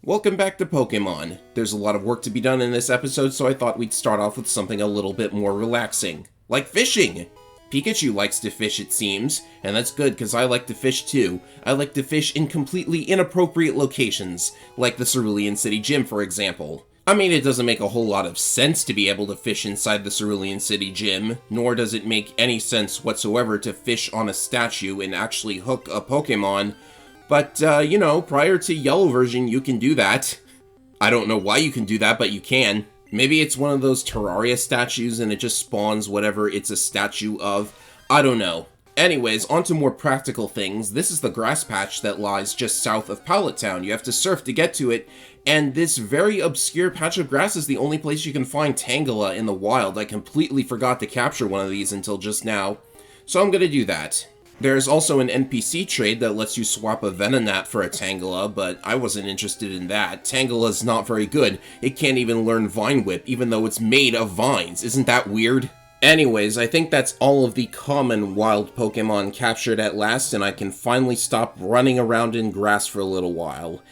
Welcome back to Pokemon. There's a lot of work to be done in this episode, so I thought we'd start off with something a little bit more relaxing. Like fishing! Pikachu likes to fish, it seems, and that's good because I like to fish too. I like to fish in completely inappropriate locations, like the Cerulean City Gym, for example. I mean, it doesn't make a whole lot of sense to be able to fish inside the Cerulean City Gym, nor does it make any sense whatsoever to fish on a statue and actually hook a Pokemon. But, prior to Yellow version, you can do that. I don't know why you can do that, but you can. Maybe it's one of those Terraria statues and it just spawns whatever it's a statue of. I don't know. Anyways, on to more practical things. This is the grass patch that lies just south of Pallet Town. You have to surf to get to it, and this very obscure patch of grass is the only place you can find Tangela in the wild. I completely forgot to capture one of these until just now, so I'm gonna do that. There's also an NPC trade that lets you swap a Venonat for a Tangela, but I wasn't interested in that. Tangela's not very good. It can't even learn Vine Whip, even though it's made of vines. Isn't that weird? Anyways, I think that's all of the common wild Pokemon captured at last, and I can finally stop running around in grass for a little while.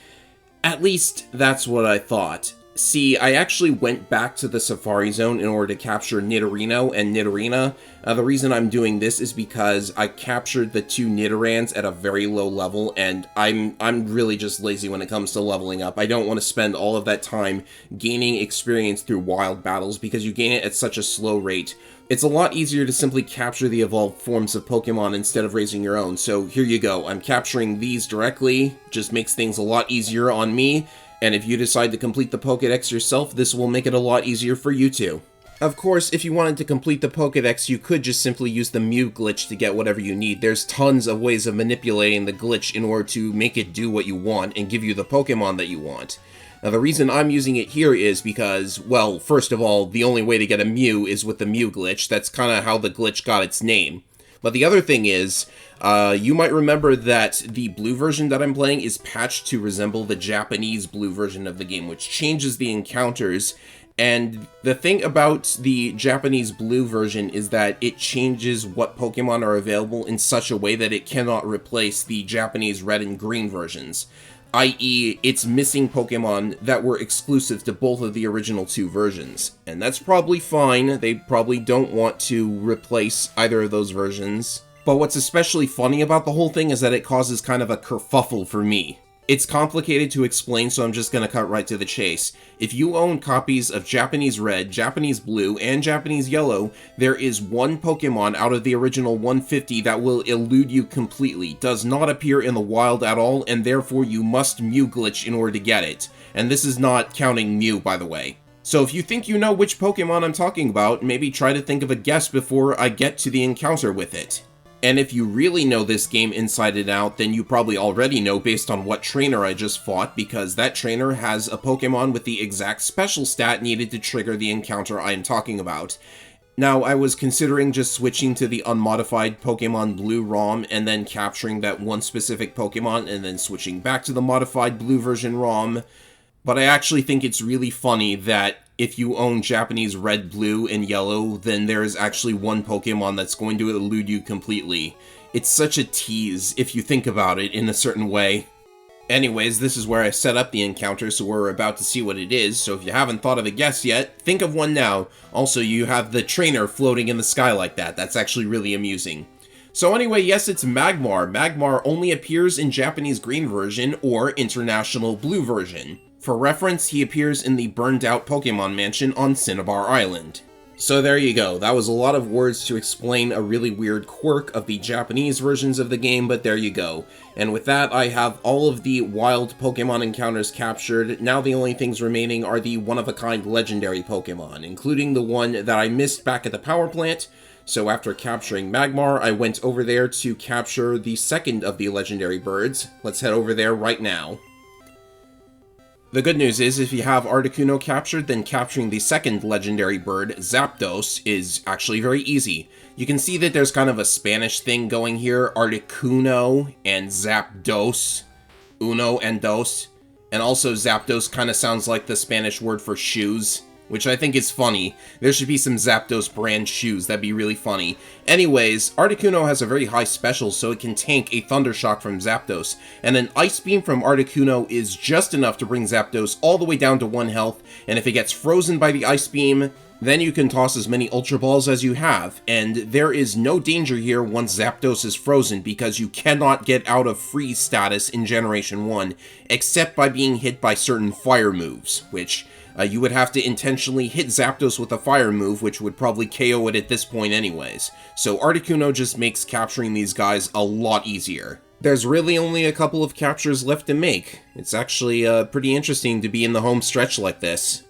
At least, that's what I thought. See, I actually went back to the Safari Zone in order to capture Nidorino and Nidorina. The reason I'm doing this is because I captured the two Nidorans at a very low level, and I'm really just lazy when it comes to leveling up. I don't want to spend all of that time gaining experience through wild battles because you gain it at such a slow rate. It's a lot easier to simply capture the evolved forms of Pokemon instead of raising your own, so here you go. I'm capturing these directly, just makes things a lot easier on me. And if you decide to complete the Pokédex yourself, this will make it a lot easier for you too. Of course, if you wanted to complete the Pokédex, you could just simply use the Mew glitch to get whatever you need. There's tons of ways of manipulating the glitch in order to make it do what you want and give you the Pokemon that you want. Now, the reason I'm using it here is because, well, first of all, the only way to get a Mew is with the Mew glitch. That's kind of how the glitch got its name. But the other thing is, you might remember that the blue version that I'm playing is patched to resemble the Japanese blue version of the game, which changes the encounters. And the thing about the Japanese blue version is that it changes what Pokemon are available in such a way that it cannot replace the Japanese red and green versions. I.e., it's missing Pokemon that were exclusive to both of the original two versions. And that's probably fine. They probably don't want to replace either of those versions. But what's especially funny about the whole thing is that it causes kind of a kerfuffle for me. It's complicated to explain, so I'm just gonna cut right to the chase. If you own copies of Japanese Red, Japanese Blue, and Japanese Yellow, there is one Pokemon out of the original 150 that will elude you completely, does not appear in the wild at all, and therefore you must Mew glitch in order to get it. And this is not counting Mew, by the way. So if you think you know which Pokemon I'm talking about, maybe try to think of a guess before I get to the encounter with it. And if you really know this game inside and out, then you probably already know based on what trainer I just fought, because that trainer has a Pokemon with the exact special stat needed to trigger the encounter I am talking about. Now, I was considering just switching to the unmodified Pokemon Blue ROM and then capturing that one specific Pokemon and then switching back to the modified Blue version ROM, but I actually think it's really funny that if you own Japanese Red, Blue, and Yellow, then there is actually one Pokemon that's going to elude you completely. It's such a tease if you think about it in a certain way. Anyways, this is where I set up the encounter, so we're about to see what it is, so if you haven't thought of a guess yet, think of one now. Also, you have the trainer floating in the sky like that. That's actually really amusing. So anyway, yes, it's Magmar. Magmar only appears in Japanese Green version or International Blue version. For reference, he appears in the burned-out Pokemon Mansion on Cinnabar Island. So there you go, that was a lot of words to explain a really weird quirk of the Japanese versions of the game, but there you go. And with that, I have all of the wild Pokemon encounters captured. Now the only things remaining are the one-of-a-kind legendary Pokemon, including the one that I missed back at the power plant. So after capturing Magmar, I went over there to capture the second of the legendary birds. Let's head over there right now. The good news is, if you have Articuno captured, then capturing the second legendary bird, Zapdos, is actually very easy. You can see that there's kind of a Spanish thing going here, Articuno and Zapdos, uno and dos, and also Zapdos kind of sounds like the Spanish word for shoes. which I think is funny. There should be some Zapdos brand shoes, that'd be really funny. Anyways, Articuno has a very high special, so it can tank a Thunder Shock from Zapdos, and an Ice Beam from Articuno is just enough to bring Zapdos all the way down to 1 health, and if it gets frozen by the Ice Beam, then you can toss as many Ultra Balls as you have, and there is no danger here once Zapdos is frozen because you cannot get out of freeze status in Generation 1, except by being hit by certain fire moves, which you would have to intentionally hit Zapdos with a fire move, which would probably KO it at this point anyways. So Articuno just makes capturing these guys a lot easier. There's really only a couple of captures left to make. It's actually pretty interesting to be in the home stretch like this.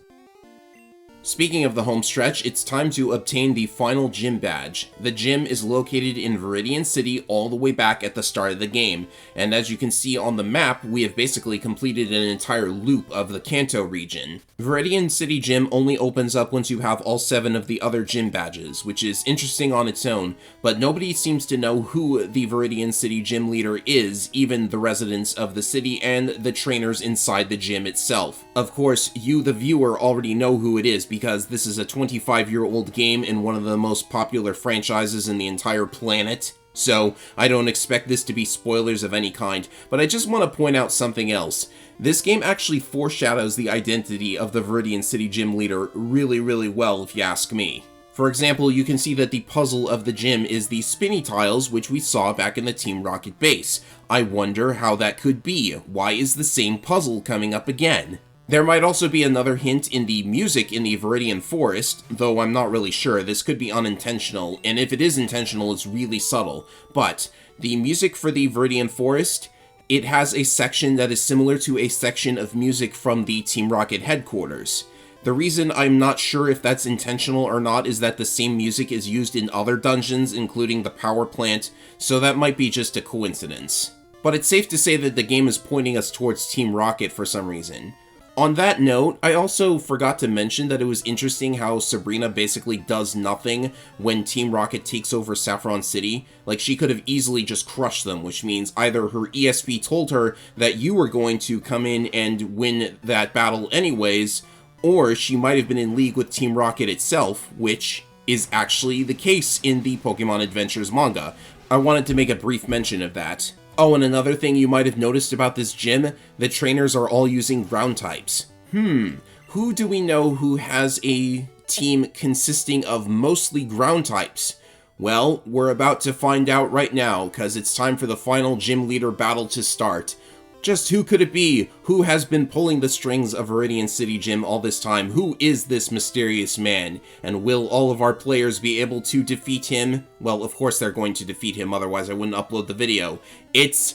Speaking of the home stretch, it's time to obtain the final gym badge. The gym is located in Viridian City all the way back at the start of the game, and as you can see on the map, we have basically completed an entire loop of the Kanto region. Viridian City Gym only opens up once you have all 7 of the other gym badges, which is interesting on its own, but nobody seems to know who the Viridian City Gym leader is, even the residents of the city and the trainers inside the gym itself. Of course, you, the viewer, already know who it is, because this is a 25-year-old game in one of the most popular franchises in the entire planet, so I don't expect this to be spoilers of any kind, but I just want to point out something else. This game actually foreshadows the identity of the Viridian City Gym leader really well, if you ask me. For example, you can see that the puzzle of the gym is the spinny tiles, which we saw back in the Team Rocket base. I wonder how that could be. Why is the same puzzle coming up again? There might also be another hint in the music in the Viridian Forest, though I'm not really sure. This could be unintentional, and if it is intentional, it's really subtle. But the music for the Viridian Forest, it has a section that is similar to a section of music from the Team Rocket headquarters. The reason I'm not sure if that's intentional or not is that the same music is used in other dungeons, including the power plant, so that might be just a coincidence. But it's safe to say that the game is pointing us towards Team Rocket for some reason. On that note, I also forgot to mention that it was interesting how Sabrina basically does nothing when Team Rocket takes over Saffron City. Like, she could have easily just crushed them, which means either her ESP told her that you were going to come in and win that battle anyways, or she might have been in league with Team Rocket itself, which is actually the case in the Pokemon Adventures manga. I wanted to make a brief mention of that. Oh, and another thing you might have noticed about this gym, the trainers are all using ground types. Who do we know who has a team consisting of mostly ground types? Well, we're about to find out right now, because it's time for the final gym leader battle to start. Just who could it be? Who has been pulling the strings of Viridian City Gym all this time? Who is this mysterious man? And will all of our players be able to defeat him? Well, of course they're going to defeat him, otherwise I wouldn't upload the video. It's...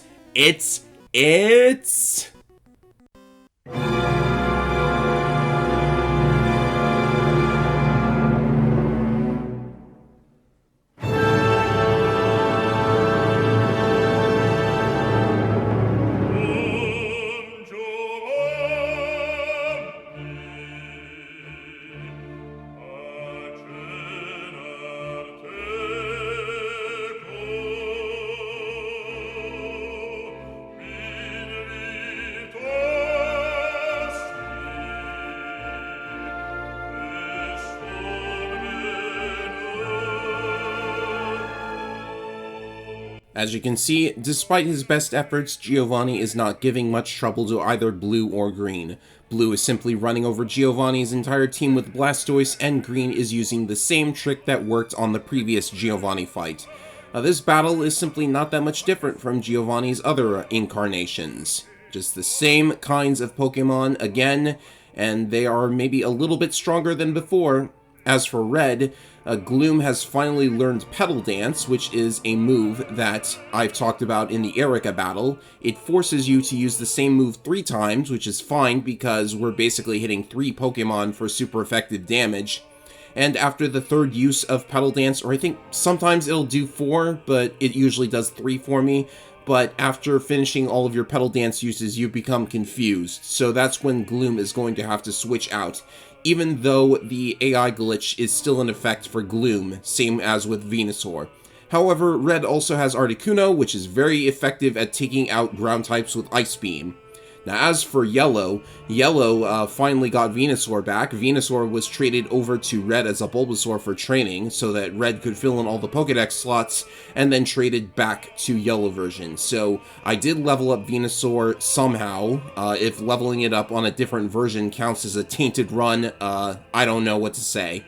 As you can see, despite his best efforts, Giovanni is not giving much trouble to either Blue or Green. Blue is simply running over Giovanni's entire team with Blastoise, and Green is using the same trick that worked on the previous Giovanni fight. This battle is simply not that much different from Giovanni's other incarnations. Just the same kinds of Pokemon again, and they are maybe a little bit stronger than before. As for Red, Gloom has finally learned Petal Dance, which is a move that I've talked about in the Erica battle. It forces you to use the same move 3 times, which is fine because we're basically hitting 3 Pokemon for super effective damage. And after the 3rd use of Petal Dance, or I think sometimes it'll do 4, but it usually does 3 for me, but after finishing all of your Petal Dance uses, you become confused, so that's when Gloom is going to have to switch out. Even though the AI glitch is still in effect for Gloom, same as with Venusaur. However, Red also has Articuno, which is very effective at taking out ground types with Ice Beam. Now, as for Yellow, finally got Venusaur back. Venusaur was traded over to Red as a Bulbasaur for training, so that Red could fill in all the Pokedex slots, and then traded back to Yellow version. So, I did level up Venusaur somehow. If leveling it up on a different version counts as a tainted run, I don't know what to say.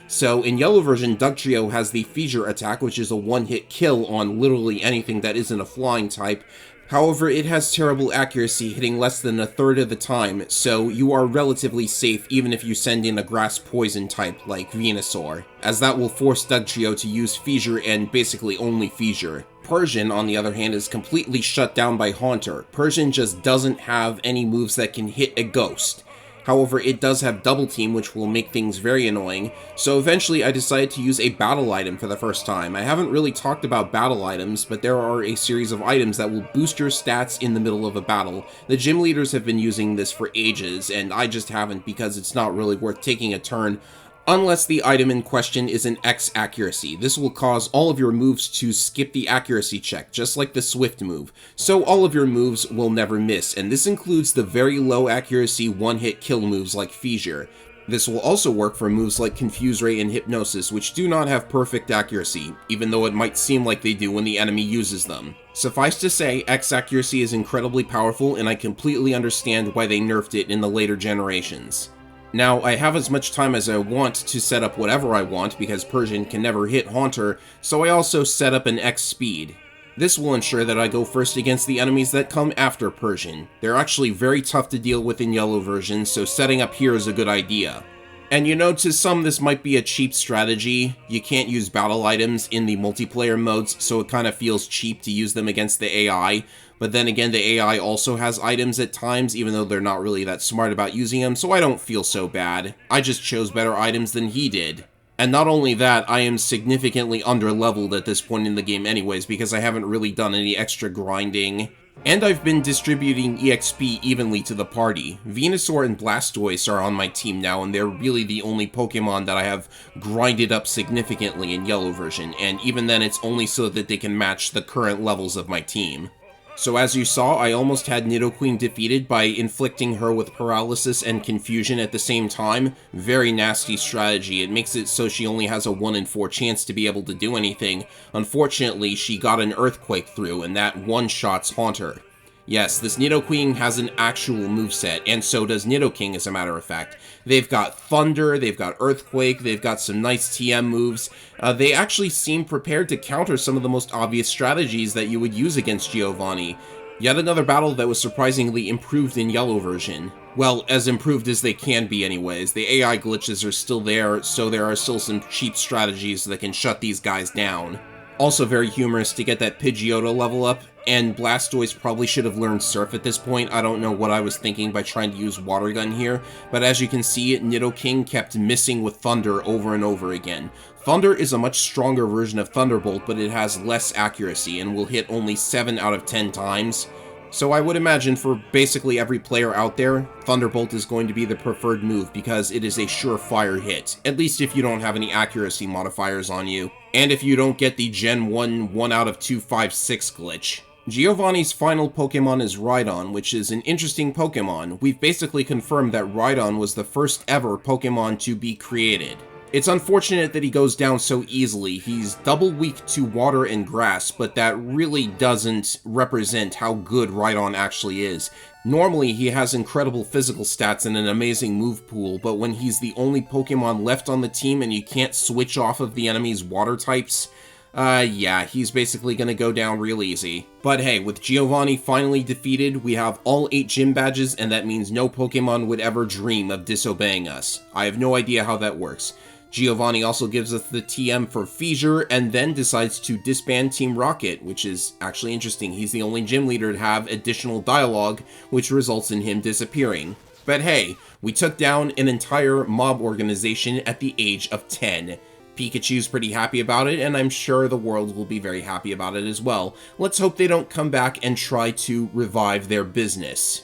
So, in Yellow version, Dugtrio has the Fissure attack, which is a one-hit kill on literally anything that isn't a flying type. However, it has terrible accuracy, hitting less than a third of the time, so you are relatively safe even if you send in a grass poison type like Venusaur, as that will force Dugtrio to use Fissure and basically only Fissure. Persian, on the other hand, is completely shut down by Haunter. Persian just doesn't have any moves that can hit a ghost. However, it does have Double Team, which will make things very annoying, so eventually I decided to use a battle item for the first time. I haven't really talked about battle items, but there are a series of items that will boost your stats in the middle of a battle. The gym leaders have been using this for ages, and I just haven't because it's not really worth taking a turn unless the item in question is an X accuracy. This will cause all of your moves to skip the accuracy check, just like the Swift move, so all of your moves will never miss, and this includes the very low accuracy one-hit kill moves like Fissure. This will also work for moves like Confuse Ray and Hypnosis, which do not have perfect accuracy, even though it might seem like they do when the enemy uses them. Suffice to say, X accuracy is incredibly powerful, and I completely understand why they nerfed it in the later generations. Now, I have as much time as I want to set up whatever I want because Persian can never hit Haunter, so I also set up an X speed. This will ensure that I go first against the enemies that come after Persian. They're actually very tough to deal with in Yellow version, so setting up here is a good idea. And you know, to some this might be a cheap strategy. You can't use battle items in the multiplayer modes, so it kind of feels cheap to use them against the AI. But then again, the AI also has items at times, even though they're not really that smart about using them, so I don't feel so bad. I just chose better items than he did. And not only that, I am significantly under-leveled at this point in the game anyways, because I haven't really done any extra grinding. And I've been distributing EXP evenly to the party. Venusaur and Blastoise are on my team now, and they're really the only Pokemon that I have grinded up significantly in Yellow version, and even then it's only so that they can match the current levels of my team. So as you saw, I almost had Nidoqueen defeated by inflicting her with Paralysis and Confusion at the same time. Very nasty strategy. It makes it so she only has a 1 in 4 chance to be able to do anything. Unfortunately, she got an Earthquake through, and that one-shots Haunter. Yes, this Nidoqueen has an actual moveset, and so does Nidoking, as a matter of fact. They've got Thunder, they've got Earthquake, they've got some nice TM moves. They actually seem prepared to counter some of the most obvious strategies that you would use against Giovanni. Yet another battle that was surprisingly improved in Yellow version. Well, as improved as they can be anyways. The AI glitches are still there, so there are still some cheap strategies that can shut these guys down. Also very humorous to get that Pidgeotto level up, and Blastoise probably should have learned Surf at this point. I don't know what I was thinking by trying to use Water Gun here, but as you can see, Nidoking kept missing with Thunder over and over again. Thunder is a much stronger version of Thunderbolt, but it has less accuracy and will hit only 7 out of 10 times. So I would imagine for basically every player out there, Thunderbolt is going to be the preferred move because it is a surefire hit, at least if you don't have any accuracy modifiers on you, and if you don't get the Gen 1 out of 2, 5, 6 glitch. Giovanni's final Pokemon is Rhydon, which is an interesting Pokemon. We've basically confirmed that Rhydon was the first ever Pokemon to be created. It's unfortunate that he goes down so easily. He's double weak to water and grass, but that really doesn't represent how good Rhydon actually is. Normally, he has incredible physical stats and an amazing move pool, but when he's the only Pokemon left on the team and you can't switch off of the enemy's water types, yeah, he's basically gonna go down real easy. But hey, with Giovanni finally defeated, we have all 8 gym badges, and that means no Pokemon would ever dream of disobeying us. I have no idea how that works. Giovanni also gives us the TM for Fissure, and then decides to disband Team Rocket, which is actually interesting. He's the only gym leader to have additional dialogue, which results in him disappearing. But hey, we took down an entire mob organization at the age of 10. Pikachu's pretty happy about it, and I'm sure the world will be very happy about it as well. Let's hope they don't come back and try to revive their business.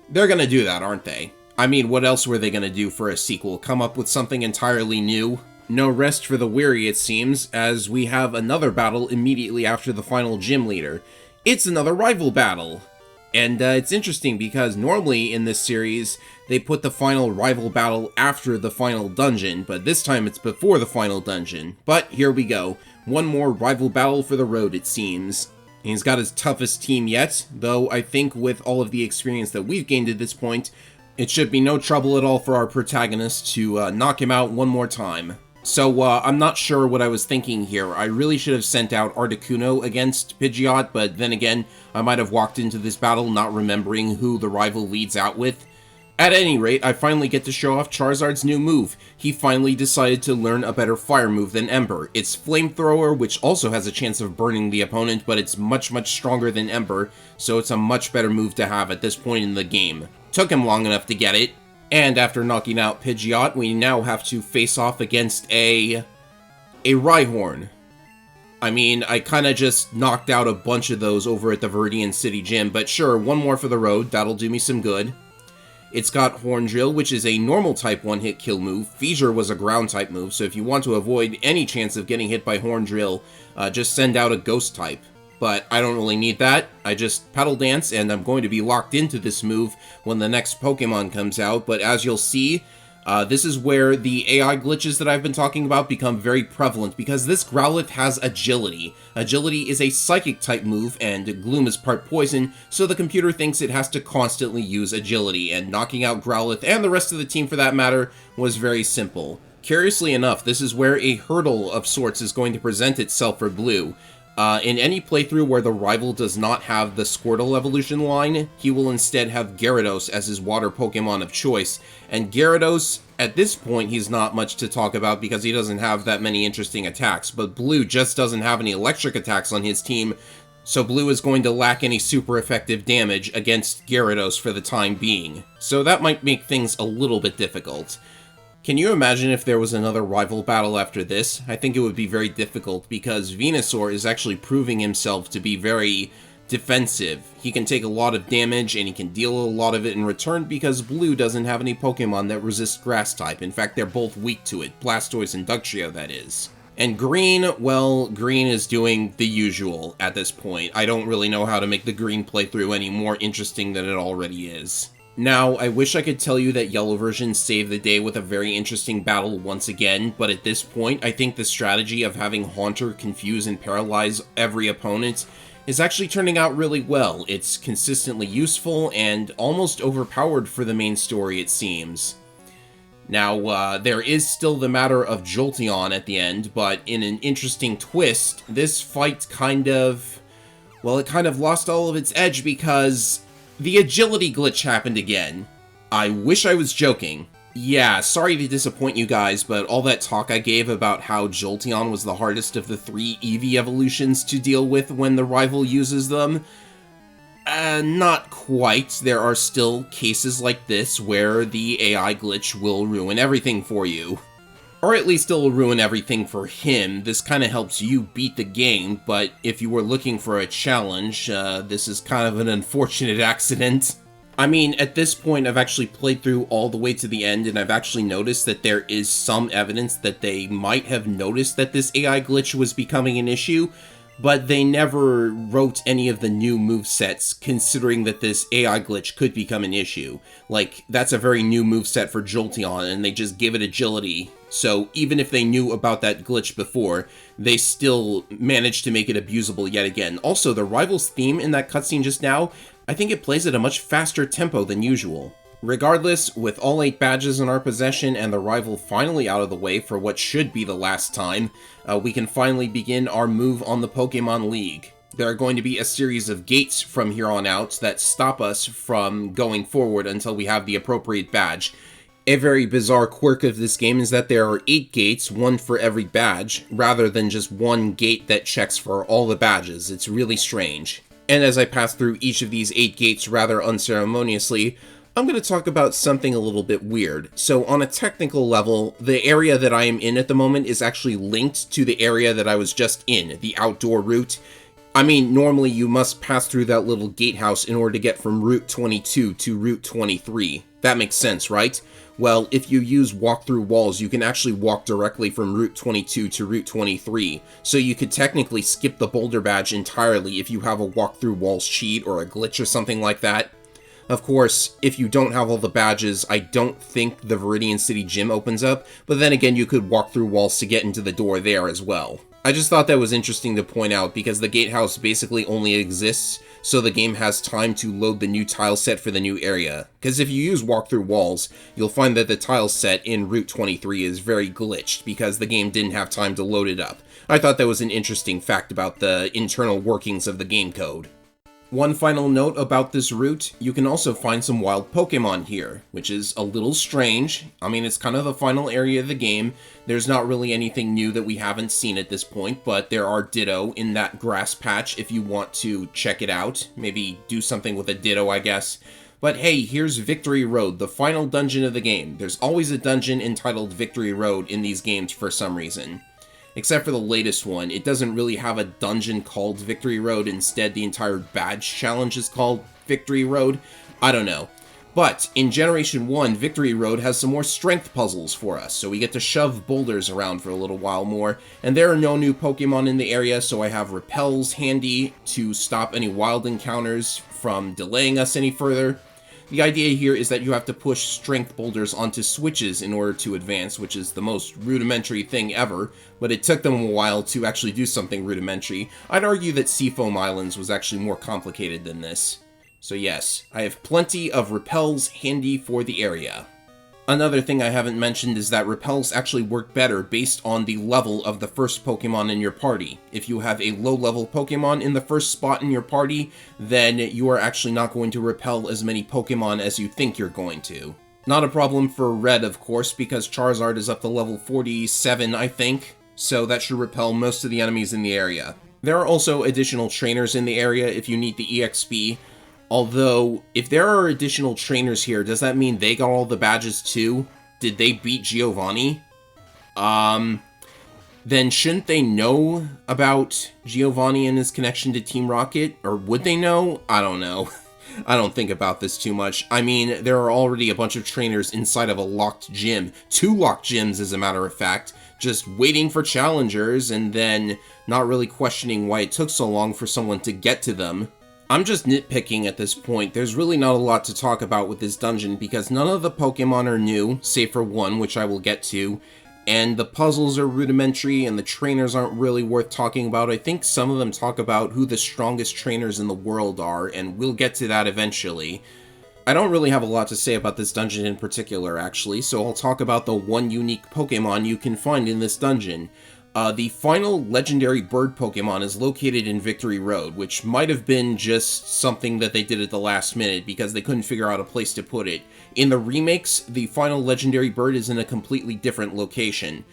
They're gonna do that, aren't they? I mean, what else were they gonna do for a sequel? Come up with something entirely new? No rest for the weary, it seems, as we have another battle immediately after the final gym leader. It's another rival battle! And it's interesting because normally in this series, they put the final rival battle after the final dungeon, but this time it's before the final dungeon. But here we go. One more rival battle for the road, it seems. He's got his toughest team yet, though I think with all of the experience that we've gained at this point, it should be no trouble at all for our protagonist to knock him out one more time. So, I'm not sure what I was thinking here. I really should have sent out Articuno against Pidgeot, but then again, I might have walked into this battle not remembering who the rival leads out with. At any rate, I finally get to show off Charizard's new move. He finally decided to learn a better fire move than Ember. It's Flamethrower, which also has a chance of burning the opponent, but it's much stronger than Ember, so it's a much better move to have at this point in the game. Took him long enough to get it. And after knocking out Pidgeot, we now have to face off against a Rhyhorn. I mean, I kinda just knocked out a bunch of those over at the Viridian City Gym, but sure, one more for the road, that'll do me some good. It's got Horn Drill, which is a normal type one-hit kill move. Fissure was a ground type move, so if you want to avoid any chance of getting hit by Horn Drill, just send out a ghost type. But I don't really need that. I just Petal Dance, and I'm going to be locked into this move when the next Pokemon comes out. But as you'll see, this is where the AI glitches that I've been talking about become very prevalent, because this Growlithe has Agility. Agility is a Psychic-type move, and Gloom is part Poison, so the computer thinks it has to constantly use Agility, and knocking out Growlithe, and the rest of the team for that matter, was very simple. Curiously enough, this is where a hurdle of sorts is going to present itself for Blue. In any playthrough where the rival does not have the Squirtle evolution line, he will instead have Gyarados as his water Pokemon of choice. And Gyarados, at this point, he's not much to talk about because he doesn't have that many interesting attacks, but Blue just doesn't have any electric attacks on his team, so Blue is going to lack any super effective damage against Gyarados for the time being. So that might make things a little bit difficult. Can you imagine if there was another rival battle after this? I think it would be very difficult because Venusaur is actually proving himself to be very defensive. He can take a lot of damage and he can deal a lot of it in return because Blue doesn't have any Pokemon that resist Grass type. In fact, they're both weak to it. Blastoise and Dugtrio, that is. And Green, well, Green is doing the usual at this point. I don't really know how to make the Green playthrough any more interesting than it already is. Now, I wish I could tell you that Yellow version saved the day with a very interesting battle once again, but at this point, I think the strategy of having Haunter confuse and paralyze every opponent is actually turning out really well. It's consistently useful and almost overpowered for the main story, it seems. Now, there is still the matter of Jolteon at the end, but in an interesting twist, this fight kind of lost all of its edge because the agility glitch happened again. I wish I was joking. Yeah, sorry to disappoint you guys, but all that talk I gave about how Jolteon was the hardest of the 3 Eevee evolutions to deal with when the rival uses them, not quite. There are still cases like this where the AI glitch will ruin everything for you. Or at least it'll ruin everything for him. This kind of helps you beat the game, but if you were looking for a challenge, this is kind of an unfortunate accident. I mean, at this point, I've actually played through all the way to the end, and I've actually noticed that there is some evidence that they might have noticed that this AI glitch was becoming an issue, but they never wrote any of the new movesets considering that this AI glitch could become an issue. Like, that's a very new moveset for Jolteon, and they just give it agility. So even if they knew about that glitch before, they still managed to make it abusable yet again. Also, the rival's theme in that cutscene just now, I think it plays at a much faster tempo than usual. Regardless, with all 8 badges in our possession and the rival finally out of the way for what should be the last time, we can finally begin our move on the Pokemon League. There are going to be a series of gates from here on out that stop us from going forward until we have the appropriate badge. A very bizarre quirk of this game is that there are 8 gates, 1 for every badge, rather than just 1 gate that checks for all the badges. It's really strange. And as I pass through each of these 8 gates rather unceremoniously, I'm going to talk about something a little bit weird. So on a technical level, the area that I am in at the moment is actually linked to the area that I was just in, the outdoor route. I mean, normally you must pass through that little gatehouse in order to get from Route 22 to Route 23. That makes sense, right? Well, if you use walk-through walls, you can actually walk directly from Route 22 to Route 23, so you could technically skip the boulder badge entirely if you have a walk-through walls cheat or a glitch or something like that. Of course, if you don't have all the badges, I don't think the Viridian City Gym opens up, but then again, you could walk through walls to get into the door there as well. I just thought that was interesting to point out because the gatehouse basically only exists so the game has time to load the new tile set for the new area. Because if you use walk-through walls, you'll find that the tile set in Route 23 is very glitched because the game didn't have time to load it up. I thought that was an interesting fact about the internal workings of the game code. One final note about this route, you can also find some wild Pokemon here, which is a little strange. I mean, it's kind of the final area of the game. There's not really anything new that we haven't seen at this point, but there are Ditto in that grass patch if you want to check it out. Maybe do something with a Ditto, I guess. But hey, here's Victory Road, the final dungeon of the game. There's always a dungeon entitled Victory Road in these games for some reason. Except for the latest one, it doesn't really have a dungeon called Victory Road, instead the entire badge challenge is called Victory Road. I don't know. But in Generation 1, Victory Road has some more strength puzzles for us, so we get to shove boulders around for a little while more, and there are no new Pokemon in the area, so I have Repels handy to stop any wild encounters from delaying us any further. The idea here is that you have to push strength boulders onto switches in order to advance, which is the most rudimentary thing ever, but it took them a while to actually do something rudimentary. I'd argue that Seafoam Islands was actually more complicated than this. So yes, I have plenty of repels handy for the area. Another thing I haven't mentioned is that repels actually work better based on the level of the first Pokemon in your party. If you have a low-level Pokemon in the first spot in your party, then you are actually not going to repel as many Pokemon as you think you're going to. Not a problem for Red, of course, because Charizard is up to level 47, I think, so that should repel most of the enemies in the area. There are also additional trainers in the area if you need the EXP. Although, if there are additional trainers here, does that mean they got all the badges too? Did they beat Giovanni? Then shouldn't they know about Giovanni and his connection to Team Rocket? Or would they know? I don't know. I don't think about this too much. I mean, there are already a bunch of trainers inside of a locked gym. 2 locked gyms, as a matter of fact. Just waiting for challengers and then not really questioning why it took so long for someone to get to them. I'm just nitpicking at this point. There's really not a lot to talk about with this dungeon because none of the Pokemon are new, save for one, which I will get to, and the puzzles are rudimentary and the trainers aren't really worth talking about. I think some of them talk about who the strongest trainers in the world are, and we'll get to that eventually. I don't really have a lot to say about this dungeon in particular, actually, so I'll talk about the one unique Pokemon you can find in this dungeon. The final legendary bird Pokemon is located in Victory Road, which might have been just something that they did at the last minute because they couldn't figure out a place to put it. In the remakes, the final legendary bird is in a completely different location.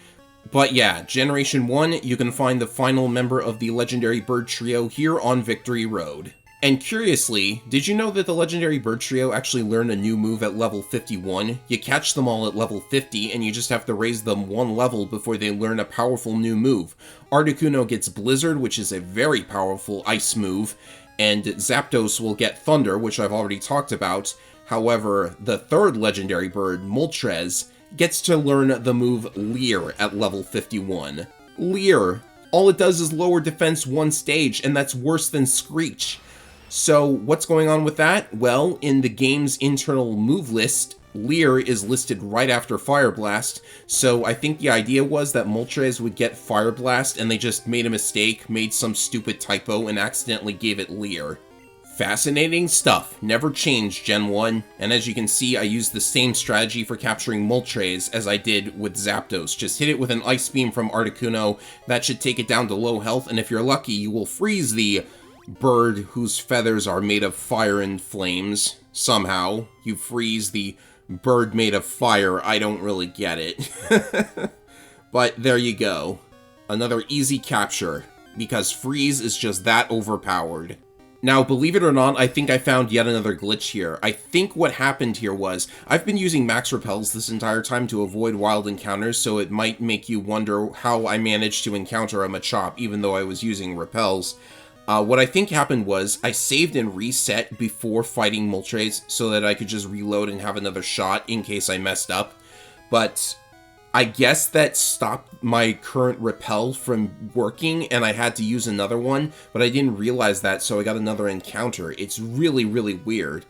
But yeah, Generation 1, you can find the final member of the legendary bird trio here on Victory Road. And curiously, did you know that the legendary bird trio actually learned a new move at level 51? You catch them all at level 50, and you just have to raise them 1 level before they learn a powerful new move. Articuno gets Blizzard, which is a very powerful ice move, and Zapdos will get Thunder, which I've already talked about. However, the 3rd legendary bird, Moltres, gets to learn the move Leer at level 51. Leer! All it does is lower defense 1 stage, and that's worse than Screech. So, what's going on with that? Well, in the game's internal move list, Leer is listed right after Fire Blast, so I think the idea was that Moltres would get Fire Blast, and they just made a mistake, made some stupid typo, and accidentally gave it Leer. Fascinating stuff. Never changed, Gen 1. And as you can see, I used the same strategy for capturing Moltres as I did with Zapdos. Just hit it with an Ice Beam from Articuno. That should take it down to low health, and if you're lucky, you will freeze the bird whose feathers are made of fire and flames. Somehow, you freeze the bird made of fire. I don't really get it. But there you go. Another easy capture, because freeze is just that overpowered. Now, believe it or not, I think I found yet another glitch here. I think what happened here was, I've been using max repels this entire time to avoid wild encounters, so it might make you wonder how I managed to encounter a Machop even though I was using repels. What I think happened was I saved and reset before fighting Moltres so that I could just reload and have another shot in case I messed up. But I guess that stopped my current repel from working and I had to use another one, but I didn't realize that, so I got another encounter. It's really, really weird.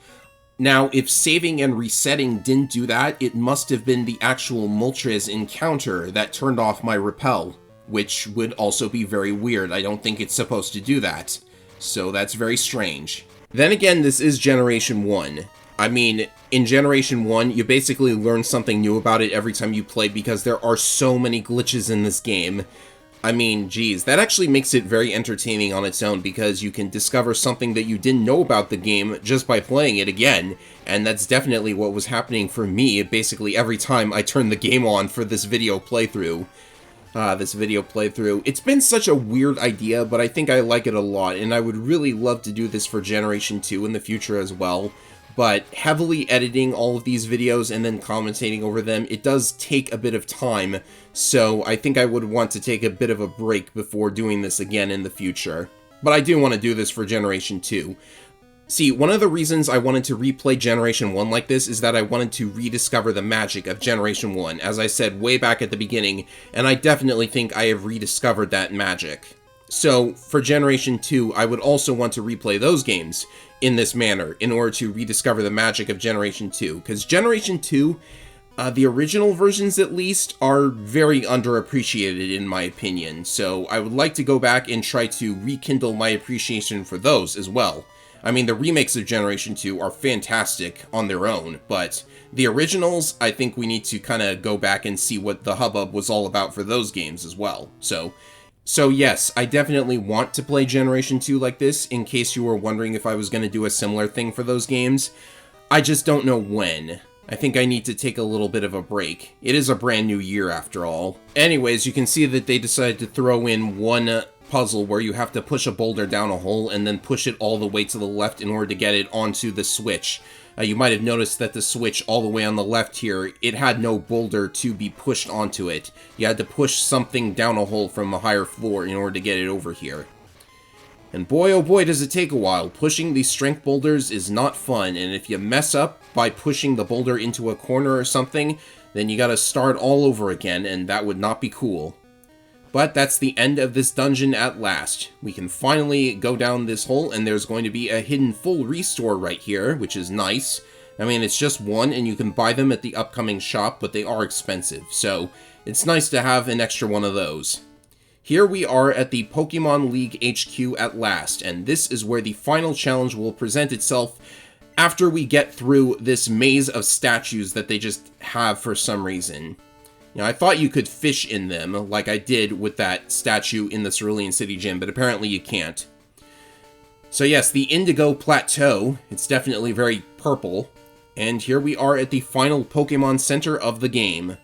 Now, if saving and resetting didn't do that, it must have been the actual Moltres encounter that turned off my repel, which would also be very weird. I don't think it's supposed to do that. So that's very strange. Then again, this is Generation 1. I mean, in Generation 1, you basically learn something new about it every time you play because there are so many glitches in this game. I mean, geez, that actually makes it very entertaining on its own because you can discover something that you didn't know about the game just by playing it again, and that's definitely what was happening for me basically every time I turned the game on for this video playthrough. It's been such a weird idea, but I think I like it a lot, and I would really love to do this for Generation 2 in the future as well. But heavily editing all of these videos and then commentating over them, it does take a bit of time, so I think I would want to take a bit of a break before doing this again in the future. But I do want to do this for Generation 2. See, one of the reasons I wanted to replay Generation 1 like this is that I wanted to rediscover the magic of Generation 1, as I said way back at the beginning, and I definitely think I have rediscovered that magic. So, for Generation 2, I would also want to replay those games in this manner in order to rediscover the magic of Generation 2, because Generation 2, the original versions at least, are very underappreciated in my opinion, so I would like to go back and try to rekindle my appreciation for those as well. I mean, the remakes of Generation 2 are fantastic on their own, but the originals, I think we need to kind of go back and see what the hubbub was all about for those games as well. So yes, I definitely want to play Generation 2 like this, in case you were wondering if I was going to do a similar thing for those games. I just don't know when. I think I need to take a little bit of a break. It is a brand new year after all. Anyways, you can see that they decided to throw in one puzzle where you have to push a boulder down a hole and then push it all the way to the left in order to get it onto the switch. You might have noticed that the switch all the way on the left here, it had no boulder to be pushed onto it. You had to push something down a hole from a higher floor in order to get it over here. And boy oh boy does it take a while. Pushing these strength boulders is not fun, and if you mess up by pushing the boulder into a corner or something, then you gotta start all over again, and that would not be cool. But that's the end of this dungeon at last. We can finally go down this hole, and there's going to be a hidden full restore right here, which is nice. I mean, it's just one, and you can buy them at the upcoming shop, but they are expensive, so it's nice to have an extra one of those. Here we are at the Pokemon League HQ at last, and this is where the final challenge will present itself after we get through this maze of statues that they just have for some reason. You know, I thought you could fish in them, like I did with that statue in the Cerulean City Gym, but apparently you can't. So yes, the Indigo Plateau, it's definitely very purple, and here we are at the final Pokemon Center of the game.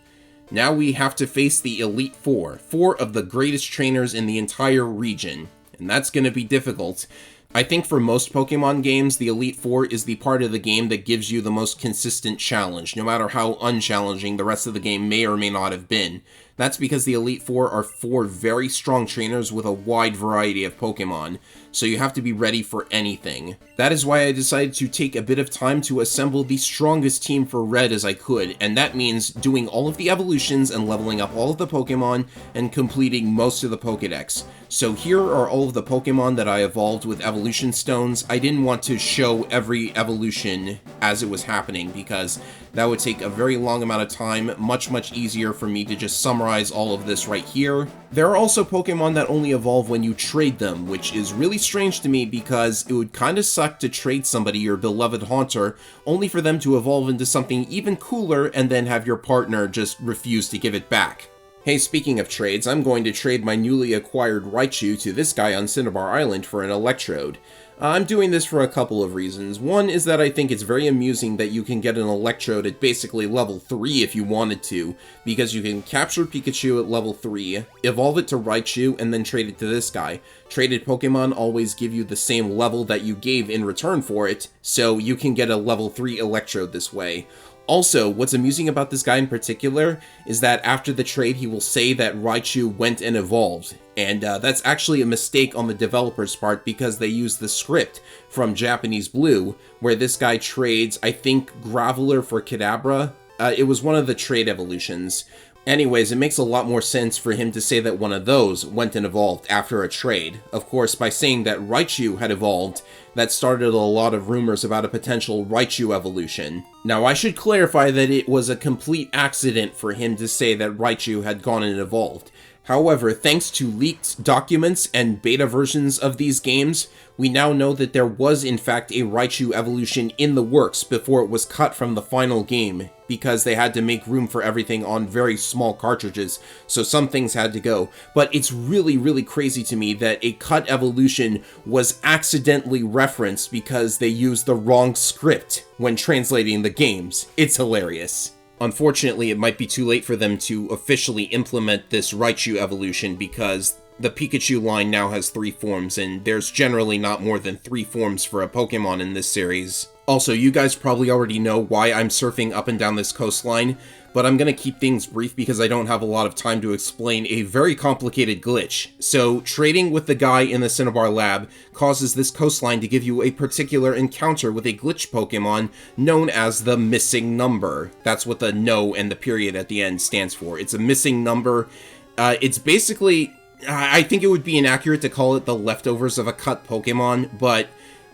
Now we have to face the Elite Four, four of the greatest trainers in the entire region, and that's going to be difficult. I think for most Pokemon games, the Elite Four is the part of the game that gives you the most consistent challenge, no matter how unchallenging the rest of the game may or may not have been. That's because the Elite Four are four very strong trainers with a wide variety of Pokemon, so you have to be ready for anything. That is why I decided to take a bit of time to assemble the strongest team for Red as I could, and that means doing all of the evolutions and leveling up all of the Pokemon and completing most of the Pokédex. So here are all of the Pokemon that I evolved with evolution stones. I didn't want to show every evolution as it was happening because that would take a very long amount of time, much easier for me to just summarize all of this right here. There are also Pokemon that only evolve when you trade them, which is really strange to me because it would kinda suck to trade somebody your beloved Haunter, only for them to evolve into something even cooler and then have your partner just refuse to give it back. Hey, speaking of trades, I'm going to trade my newly acquired Raichu to this guy on Cinnabar Island for an Electrode. I'm doing this for a couple of reasons. One is that I think it's very amusing that you can get an Electrode at basically level 3 if you wanted to, because you can capture Pikachu at level 3, evolve it to Raichu, and then trade it to this guy. Traded Pokemon always give you the same level that you gave in return for it, so you can get a level 3 Electrode this way. Also, what's amusing about this guy in particular is that after the trade he will say that Raichu went and evolved, And that's actually a mistake on the developer's part because they used the script from Japanese Blue, where this guy trades, I think, Graveler for Kadabra. It was one of the trade evolutions. Anyways, it makes a lot more sense for him to say that one of those went and evolved after a trade. Of course, by saying that Raichu had evolved, that started a lot of rumors about a potential Raichu evolution. Now, I should clarify that it was a complete accident for him to say that Raichu had gone and evolved. However, thanks to leaked documents and beta versions of these games, we now know that there was in fact a Raichu evolution in the works before it was cut from the final game, because they had to make room for everything on very small cartridges, so some things had to go. But it's really, really crazy to me that a cut evolution was accidentally referenced because they used the wrong script when translating the games. It's hilarious. Unfortunately, it might be too late for them to officially implement this Raichu evolution because the Pikachu line now has 3 forms, and there's generally not more than 3 forms for a Pokemon in this series. Also, you guys probably already know why I'm surfing up and down this coastline, but I'm gonna keep things brief because I don't have a lot of time to explain a very complicated glitch. So, trading with the guy in the Cinnabar lab causes this coastline to give you a particular encounter with a glitch Pokemon known as the missing number. That's what the no and the period at the end stands for. It's a missing number. It's basically, I think it would be inaccurate to call it the leftovers of a cut Pokemon, but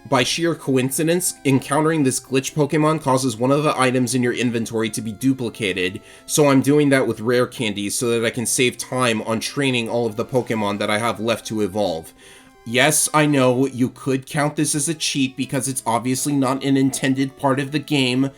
by sheer coincidence, encountering this glitch Pokemon causes one of the items in your inventory to be duplicated, so I'm doing that with rare candies so that I can save time on training all of the Pokemon that I have left to evolve. Yes, I know, you could count this as a cheat because it's obviously not an intended part of the game,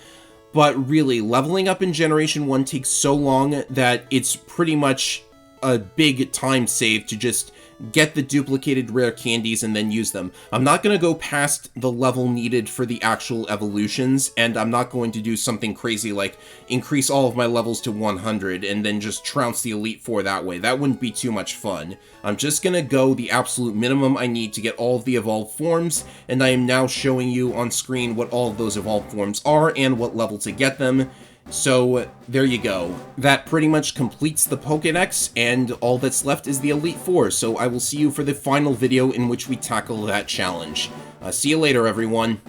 but really, leveling up in Generation 1 takes so long that it's pretty much a big time save to just get the duplicated rare candies and then use them. I'm not going to go past the level needed for the actual evolutions, and I'm not going to do something crazy like increase all of my levels to 100 and then just trounce the Elite Four that way. That wouldn't be too much fun. I'm just going to go the absolute minimum I need to get all of the evolved forms, and I am now showing you on screen what all of those evolved forms are and what level to get them. So, there you go. That pretty much completes the Pokédex, and all that's left is the Elite Four, so I will see you for the final video in which we tackle that challenge. See you later, everyone.